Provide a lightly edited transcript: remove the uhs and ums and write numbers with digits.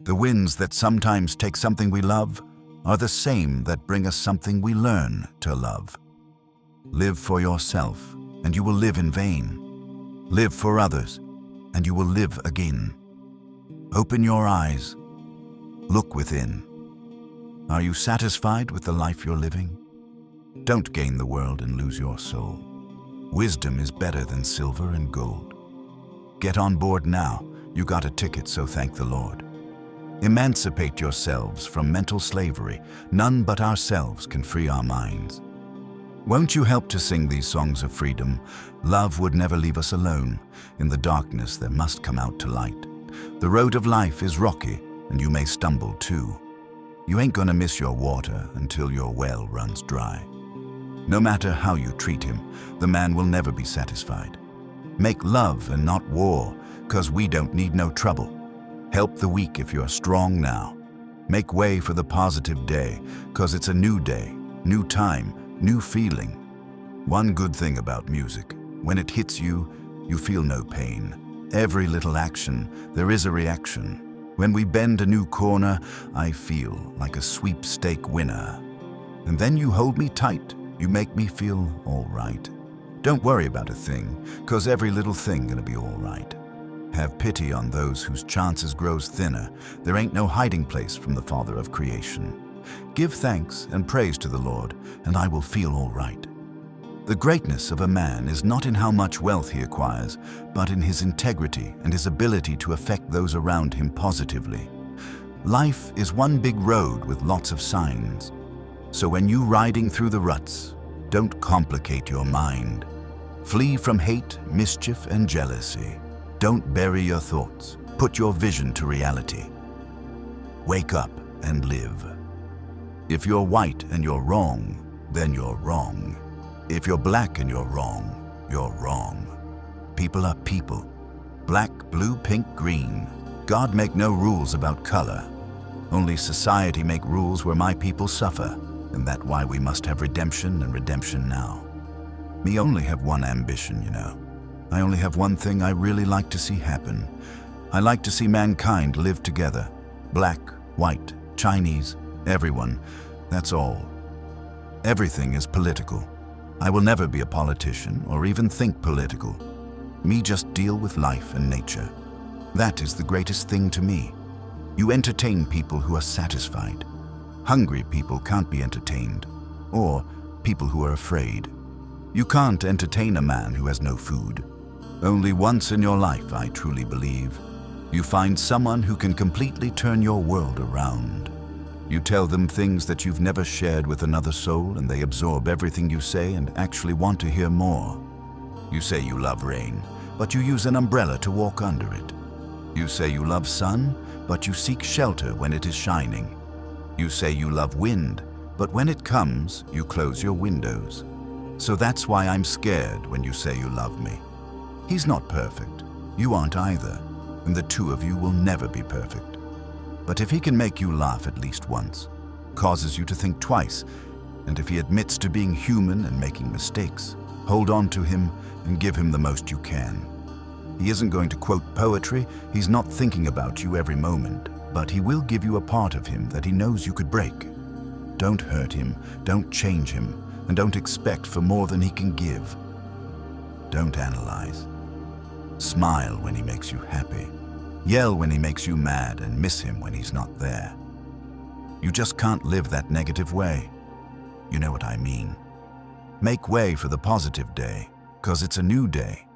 The winds that sometimes take something we love are the same that bring us something we learn to love. Live for yourself, and you will live in vain. Live for others, and you will live again. Open your eyes. Look within. Are you satisfied with the life you're living? Don't gain the world and lose your soul. Wisdom is better than silver and gold. Get on board now. You got a ticket, so thank the Lord. Emancipate yourselves from mental slavery. None but ourselves can free our minds. Won't you help to sing these songs of freedom? Love would never leave us alone. In the darkness there must come out to light. The road of life is rocky, and you may stumble too. You ain't gonna miss your water until your well runs dry. No matter how you treat him, the man will never be satisfied. Make love and not war, 'cause we don't need no trouble. Help the weak if you're strong now. Make way for the positive day, 'cause it's a new day, new time, new feeling. One good thing about music, when it hits you, you feel no pain. Every little action, there is a reaction. When we bend a new corner, I feel like a sweepstake winner. And then you hold me tight, you make me feel all right. Don't worry about a thing, 'cause every little thing gonna be all right. Have pity on those whose chances grows thinner. There ain't no hiding place from the Father of creation. Give thanks and praise to the Lord, and I will feel all right. The greatness of a man is not in how much wealth he acquires, but in his integrity and his ability to affect those around him positively. Life is one big road with lots of signs. So when you riding through the ruts, don't complicate your mind. Flee from hate, mischief, and jealousy. Don't bury your thoughts. Put your vision to reality. Wake up and live. If you're white and you're wrong, then you're wrong. If you're black and you're wrong, you're wrong. People are people. Black, blue, pink, green. God make no rules about color. Only society make rules where my people suffer, and that's why we must have redemption and redemption now. Me only have one ambition, you know. I only have one thing I really like to see happen. I like to see mankind live together. Black, white, Chinese, everyone. That's all. Everything is political. I will never be a politician or even think political. Me just deal with life and nature. That is the greatest thing to me. You entertain people who are satisfied. Hungry people can't be entertained, or people who are afraid. You can't entertain a man who has no food. Only once in your life, I truly believe, you find someone who can completely turn your world around. You tell them things that you've never shared with another soul, and they absorb everything you say and actually want to hear more. You say you love rain, but you use an umbrella to walk under it. You say you love sun, but you seek shelter when it is shining. You say you love wind, but when it comes, you close your windows. So that's why I'm scared when you say you love me. He's not perfect. You aren't either, and the two of you will never be perfect. But if he can make you laugh at least once, causes you to think twice, and if he admits to being human and making mistakes, hold on to him and give him the most you can. He isn't going to quote poetry, he's not thinking about you every moment, but he will give you a part of him that he knows you could break. Don't hurt him, don't change him, and don't expect for more than he can give. Don't analyze. Smile when he makes you happy. Yell when he makes you mad and miss him when he's not there. You just can't live that negative way. You know what I mean. Make way for the positive day, 'cause it's a new day.